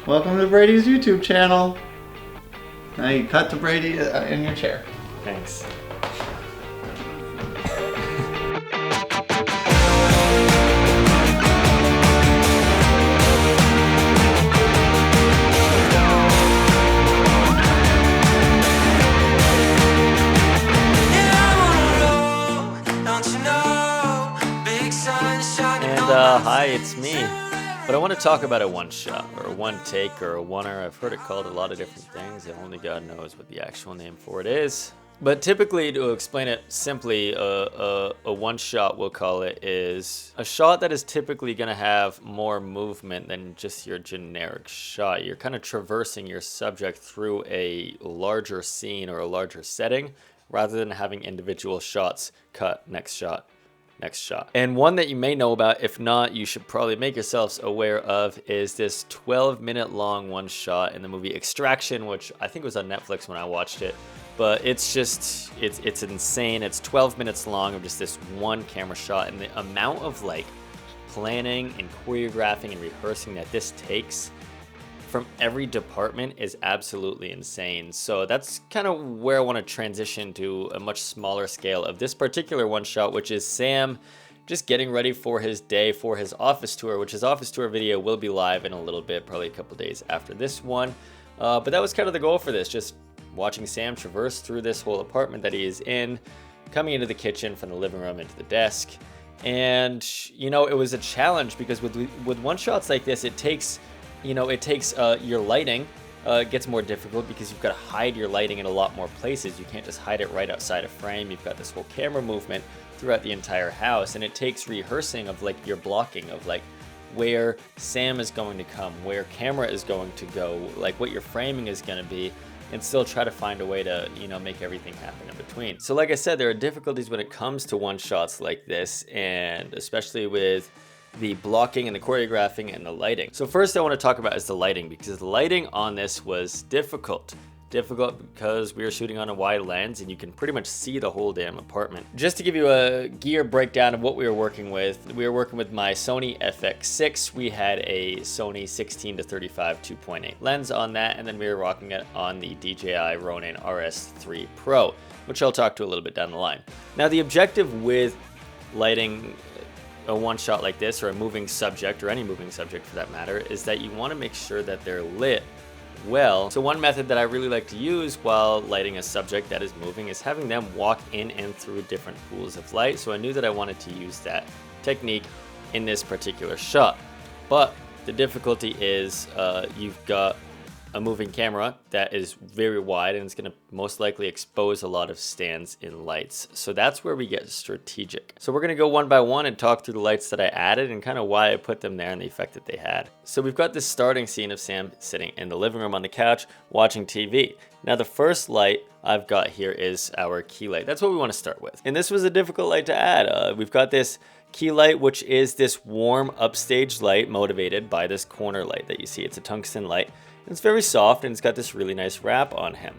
Welcome to Brady's YouTube channel. Now you cut to Brady in your chair. Thanks. Hi, it's me. But I want to talk about a one shot, or a one take, or a oneer. I've heard it called a lot of different things, and only God knows what the actual name for it is. But typically, to explain it simply, a one shot, we'll call it, is a shot that is typically going to have more movement than just your generic shot. You're kind of traversing your subject through a larger scene or a larger setting, rather than having individual shots cut, next shot. And one that you may know about, if not, you should probably make yourselves aware of, is this 12-minute long one shot in the movie Extraction, which I think was on Netflix when I watched it. But it's insane. It's 12 minutes long of just this one camera shot, and the amount of like planning and choreographing and rehearsing that this takes from every department is absolutely insane. So that's kind of where I want to transition to a much smaller scale of this particular one shot, which is Sam just getting ready for his day for his office tour, which his office tour video will be live in a little bit, probably a couple days after this one. But that was kind of the goal for this, just watching Sam traverse through this whole apartment that he is in, coming into the kitchen from the living room into the desk. And, you know, it was a challenge because with one shots like this, it takes your lighting gets more difficult because you've got to hide your lighting in a lot more places. You can't just hide it right outside a frame. You've got this whole camera movement throughout the entire house, and it takes rehearsing of like your blocking of like where Sam is going to come, where camera is going to go, like what your framing is going to be, and still try to find a way to, make everything happen in between. So like I said, there are difficulties when it comes to one shots like this, and especially with the blocking and the choreographing and the lighting. So first I want to talk about is the lighting, because the lighting on this was difficult because we were shooting on a wide lens and you can pretty much see the whole damn apartment. Just to give you a gear breakdown of what we were working with my Sony FX6. We had a Sony 16-35 2.8 lens on that, and then we were rocking it on the DJI Ronin RS3 Pro, which I'll talk to a little bit down the line. Now the objective with lighting a one shot like this, or a moving subject, or any moving subject for that matter, is that you want to make sure that they're lit well. So one method that I really like to use while lighting a subject that is moving is having them walk in and through different pools of light. So I knew that I wanted to use that technique in this particular shot. But the difficulty is you've got a moving camera that is very wide, and it's going to most likely expose a lot of stands in lights. So that's where we get strategic. So we're going to go one by one and talk through the lights that I added and kind of why I put them there and the effect that they had. So we've got this starting scene of Sam sitting in the living room on the couch watching TV. Now the first light I've got here is our key light. That's what we want to start with. And this was a difficult light to add. We've got this key light, which is this warm upstage light motivated by this corner light that you see. It's a tungsten light. It's very soft, and it's got this really nice wrap on him.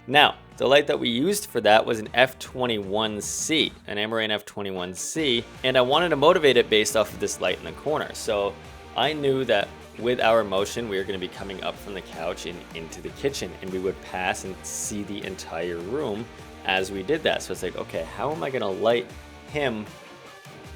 Now, the light that we used for that was an F21C, an Amaran F21C, and I wanted to motivate it based off of this light in the corner. So I knew that with our motion, we were going to be coming up from the couch and into the kitchen, and we would pass and see the entire room as we did that. So it's like, okay, how am I going to light him?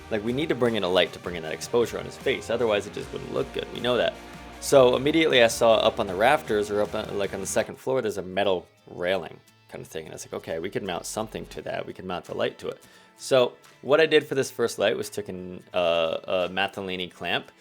Like, we need to bring in a light to bring in that exposure on his face. Otherwise, it just wouldn't look good. We know that. So immediately I saw up on the rafters, or up on, like on the second floor, there's a metal railing kind of thing. And I was like, okay, we could mount something to that. We could mount the light to it. So what I did for this first light was took a Mathellini clamp,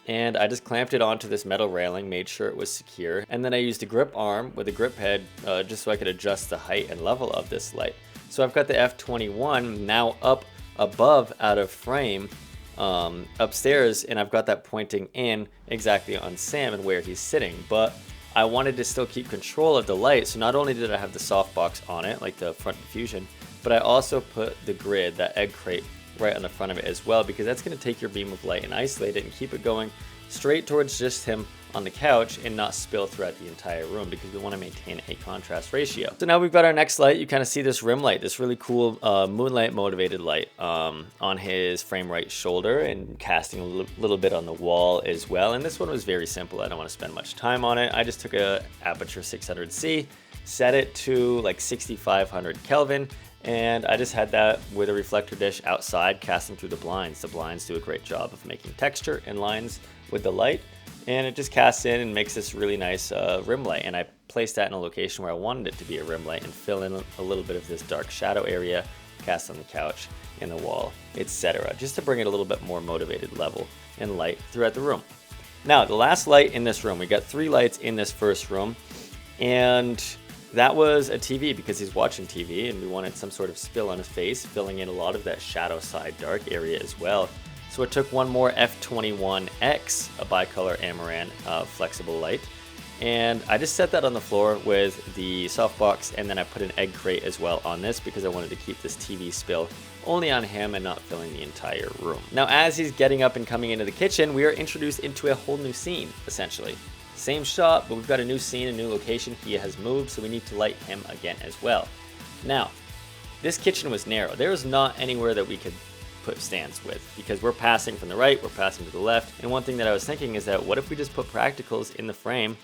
and I just clamped it onto this metal railing, made sure it was secure. And then I used a grip arm with a grip head just so I could adjust the height and level of this light. So I've got the F21 now up above out of frame upstairs, and I've got that pointing in exactly on Sam and where he's sitting. But I wanted to still keep control of the light, so not only did I have the softbox on it, like the front diffusion, but I also put the grid, that egg crate, right on the front of it as well, because that's going to take your beam of light and isolate it and keep it going straight towards just him on the couch and not spill throughout the entire room, because we want to maintain a contrast ratio. So now we've got our next light. You kind of see this rim light, this really cool moonlight motivated light on his frame right shoulder, and casting a little bit on the wall as well. And this one was very simple. I don't want to spend much time on it. I just took a aperture 600C, set it to like 6500 Kelvin, and I just had that with a reflector dish outside casting through the blinds. The blinds do a great job of making texture and lines with the light, and it just casts in and makes this really nice rim light. And I placed that in a location where I wanted it to be a rim light and fill in a little bit of this dark shadow area, cast on the couch, in the wall, etc., just to bring it a little bit more motivated level and light throughout the room. Now, the last light in this room, we got 3 lights in this first room, and that was a TV, because he's watching TV and we wanted some sort of spill on his face, filling in a lot of that shadow side dark area as well. So I took one more F21X, a bicolor Amaran flexible light, and I just set that on the floor with the softbox, and then I put an egg crate as well on this, because I wanted to keep this TV spill only on him and not filling the entire room. Now, as he's getting up and coming into the kitchen, we are introduced into a whole new scene, essentially. Same shot, but we've got a new scene, a new location. He has moved, so we need to light him again as well. Now, this kitchen was narrow. There was not anywhere that we could put stands with, because we're passing from the right, we're passing to the left. And one thing that I was thinking is that what if we just put practicals in the frame,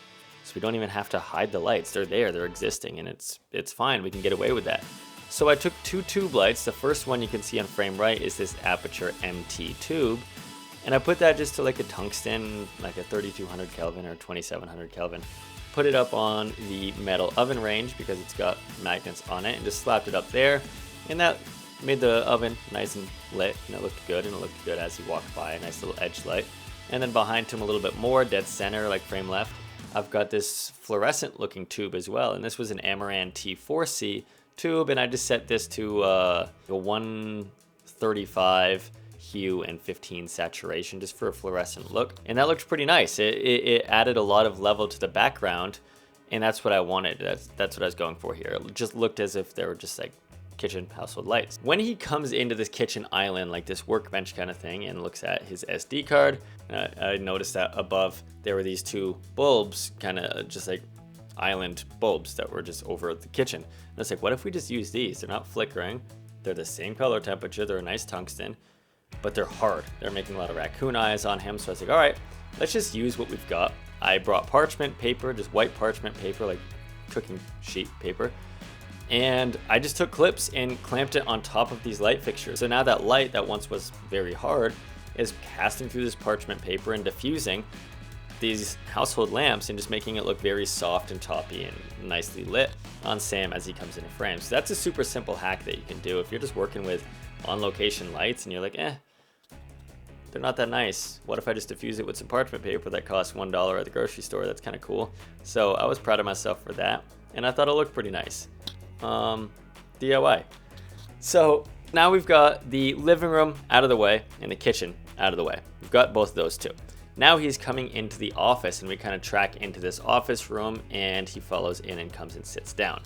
so we don't even have to hide the lights? They're there, they're existing, and it's fine. We can get away with that. So I took 2 tube lights. The first one you can see on frame right is this Aperture MT tube. And I put that just to like a tungsten, like a 3200 Kelvin or 2700 Kelvin. Put it up on the metal oven range, because it's got magnets on it, and just slapped it up there. And that made the oven nice and lit, and it looked good, and it looked good as he walked by, a nice little edge light. And then behind him a little bit more, dead center, like frame left, I've got this fluorescent looking tube as well. And this was an Amaran T4C tube, and I just set this to a 135 hue and 15 saturation, just for a fluorescent look, and that looked pretty nice. It added a lot of level to the background, and that's what I wanted. That's what I was going for here. It just looked as if they were just like kitchen household lights. When he comes into this kitchen island, like this workbench kind of thing, and looks at his SD card, I noticed that above there were these 2 bulbs, kind of just like island bulbs that were just over the kitchen. And it's like, what if we just use these? They're not flickering, they're the same color temperature, they're a nice tungsten, but they're hard. They're making a lot of raccoon eyes on him. So I was like, all right, let's just use what we've got. I brought parchment paper, just white parchment paper, like cooking sheet paper. And I just took clips and clamped it on top of these light fixtures. So now that light that once was very hard is casting through this parchment paper and diffusing these household lamps, and just making it look very soft and toppy and nicely lit on Sam as he comes into frame. So that's a super simple hack that you can do if you're just working with on location lights and you're like, they're not that nice. What if I just diffuse it with some parchment paper that costs $1 at the grocery store? That's kind of cool. So I was proud of myself for that, and I thought it looked pretty nice. DIY. So now we've got the living room out of the way and the kitchen out of the way. We've got both of those too. Now he's coming into the office, and we kind of track into this office room, and he follows in and comes and sits down.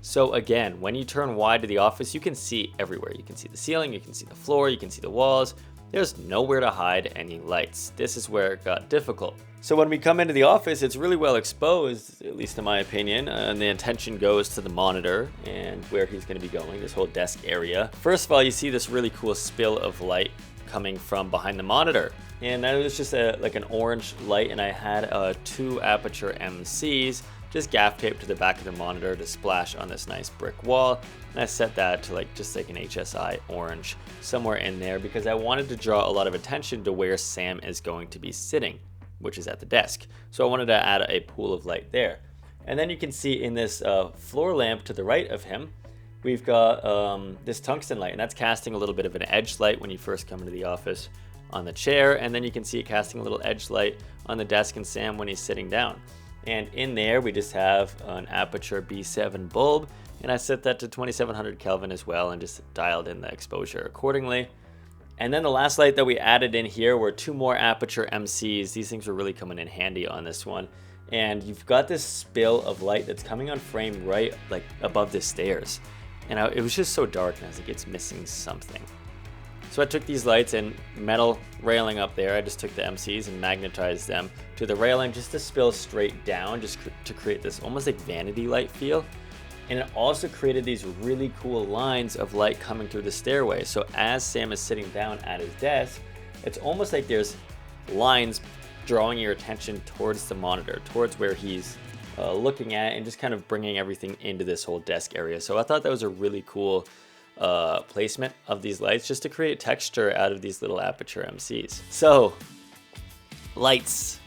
So again, when you turn wide to the office, you can see everywhere. You can see the ceiling, you can see the floor, you can see the walls. There's nowhere to hide any lights. This is where it got difficult. So when we come into the office, it's really well exposed, at least in my opinion, and the attention goes to the monitor and where he's going to be going, this whole desk area. First of all, you see this really cool spill of light coming from behind the monitor. And that was just like an orange light, and I had 2 Aperture MCs just gaff taped to the back of the monitor to splash on this nice brick wall. And I set that to just like an HSI orange somewhere in there, because I wanted to draw a lot of attention to where Sam is going to be sitting, which is at the desk. So I wanted to add a pool of light there. And then you can see in this floor lamp to the right of him, we've got this tungsten light, and that's casting a little bit of an edge light when you first come into the office on the chair, and then you can see it casting a little edge light on the desk and Sam when he's sitting down. And in there we just have an Aperture B7 bulb, and I set that to 2700 Kelvin as well, and just dialed in the exposure accordingly. And then the last light that we added in here were 2 more Aperture MCs. These things were really coming in handy on this one. And you've got this spill of light that's coming on frame right like above the stairs. And it was just so dark, and I was like, it's missing something. So I took these lights and metal railing up there. I just took the MCs and magnetized them to the railing just to spill straight down, just to create this almost like vanity light feel. And it also created these really cool lines of light coming through the stairway. So as Sam is sitting down at his desk, it's almost like there's lines drawing your attention towards the monitor, towards where he's looking at, and just kind of bringing everything into this whole desk area. So I thought that was a really cool placement of these lights, just to create texture out of these little aperture MCs. So lights.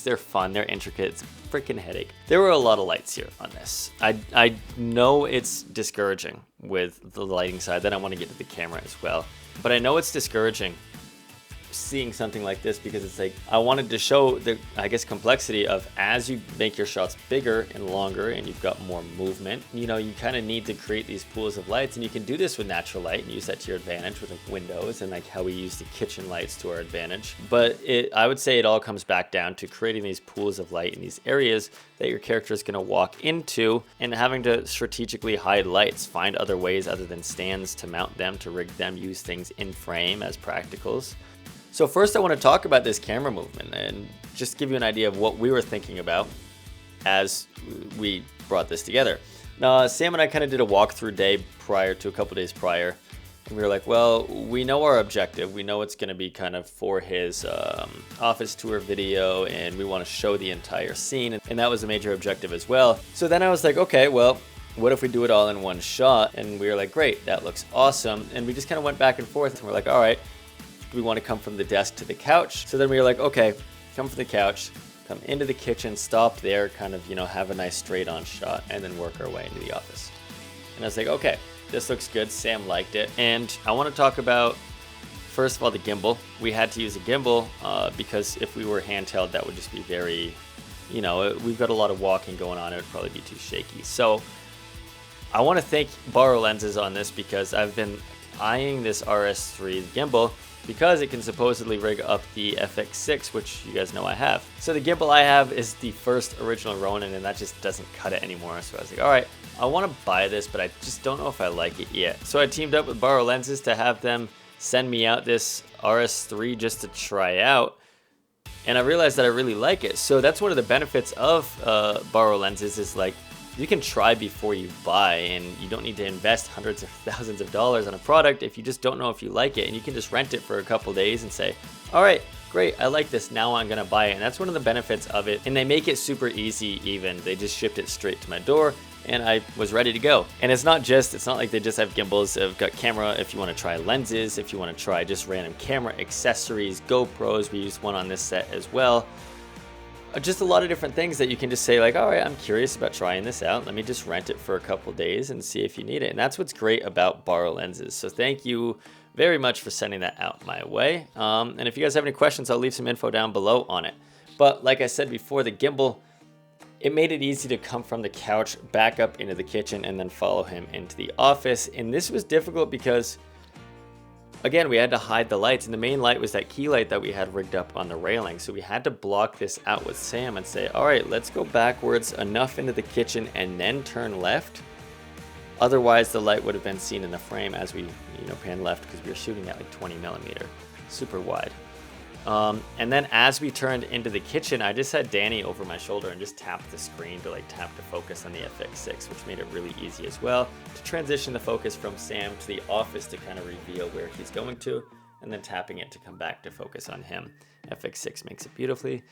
They're fun, they're intricate, it's a freaking headache. There were a lot of lights here on this. I know it's discouraging with the lighting side, then I want to get to the camera as well. But I know it's discouraging seeing something like this, because it's like, I wanted to show the, I guess, complexity of, as you make your shots bigger and longer and you've got more movement, you know, you kind of need to create these pools of lights, and you can do this with natural light and use that to your advantage with like windows and like how we use the kitchen lights to our advantage. But I would say it all comes back down to creating these pools of light in these areas that your character is going to walk into, and having to strategically hide lights, find other ways other than stands to mount them, to rig them, use things in frame as practicals. So first I want to talk about this camera movement and just give you an idea of what we were thinking about as we brought this together. Now, Sam and I kind of did a walkthrough day prior to, a couple days prior, and we were like, well, we know our objective. We know it's going to be kind of for his office tour video, and we want to show the entire scene, and that was a major objective as well. So then I was like, okay, well, what if we do it all in one shot? And we were like, great, that looks awesome. And we just kind of went back and forth, and we're like, all right, we want to come from the desk to the couch. So then we were like, okay, come from the couch, come into the kitchen, stop there, kind of, you know, have a nice straight on shot, and then work our way into the office. And I was like, okay, this looks good. Sam liked it. And I want to talk about, first of all, the gimbal. We had to use a gimbal because if we were handheld, that would just be very, you know, we've got a lot of walking going on. It would probably be too shaky. So I want to thank Borrow Lenses on this, because I've been eyeing this RS3 gimbal, because it can supposedly rig up the FX6, which you guys know I have. So the gimbal I have is the first original Ronin, and that just doesn't cut it anymore. So I was like, all right, I want to buy this, but I just don't know if I like it yet. So I teamed up with Borrow Lenses to have them send me out this RS3 just to try out. And I realized that I really like it. So that's one of the benefits of Borrow Lenses, is like, you can try before you buy, and you don't need to invest hundreds of thousands of dollars on a product if you just don't know if you like it. And you can just rent it for a couple days and say, all right, great, I like this, now I'm gonna buy it. And that's one of the benefits of it. And they make it super easy even. They just shipped it straight to my door, and I was ready to go. And it's not like they just have gimbals. They've got camera if you want to try lenses, if you want to try just random camera accessories, GoPros, we used one on this set as well. Just a lot of different things that you can just say like, all right, I'm curious about trying this out. Let me just rent it for a couple days and see if you need it. And that's what's great about Borrow Lenses. So thank you very much for sending that out my way. And if you guys have any questions, I'll leave some info down below on it. But like I said before, the gimbal, it made it easy to come from the couch back up into the kitchen and then follow him into the office. And this was difficult because, again, we had to hide the lights, and the main light was that key light that we had rigged up on the railing. So we had to block this out with Sam and say, all right, let's go backwards enough into the kitchen and then turn left. Otherwise, the light would have been seen in the frame as we, you know, pan left, because we were shooting at like 20 millimeter, super wide. And then as we turned into the kitchen, I just had Danny over my shoulder and just tapped the screen to like tap to focus on the FX6, which made it really easy as well to transition the focus from Sam to the office to kind of reveal where he's going to, and then tapping it to come back to focus on him. FX6 makes it beautifully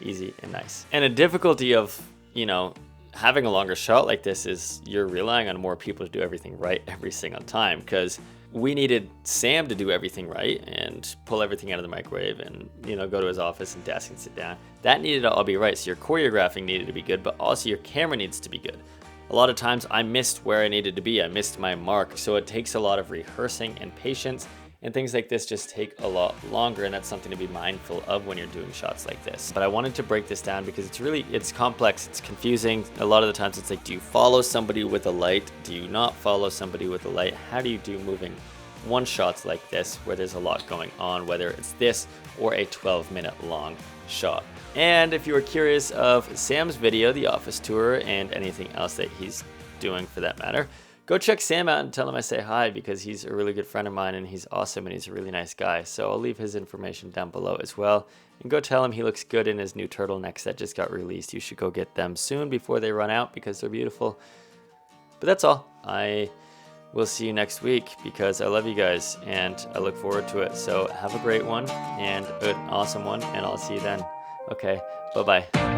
easy and nice. And a difficulty of, you know, having a longer shot like this is you're relying on more people to do everything right every single time, because we needed Sam to do everything right and pull everything out of the microwave and, you know, go to his office and desk and sit down. That needed to all be right. So your choreographing needed to be good, but also your camera needs to be good. A lot of times I missed where I needed to be. I missed my mark. So it takes a lot of rehearsing and patience, and things like this just take a lot longer, and that's something to be mindful of when you're doing shots like this. But I wanted to break this down because it's complex, it's confusing. A lot of the times it's like, do you follow somebody with a light? Do you not follow somebody with a light? How do you do moving one shots like this where there's a lot going on, whether it's this or a 12-minute long shot? And if you were curious of Sam's video, the office tour, and anything else that he's doing for that matter, go check Sam out and tell him I say hi, because he's a really good friend of mine and he's awesome and he's a really nice guy. So I'll leave his information down below as well. And go tell him he looks good in his new turtlenecks that just got released. You should go get them soon before they run out, because they're beautiful. But that's all. I will see you next week, because I love you guys and I look forward to it. So have a great one and an awesome one, and I'll see you then. Okay, bye-bye.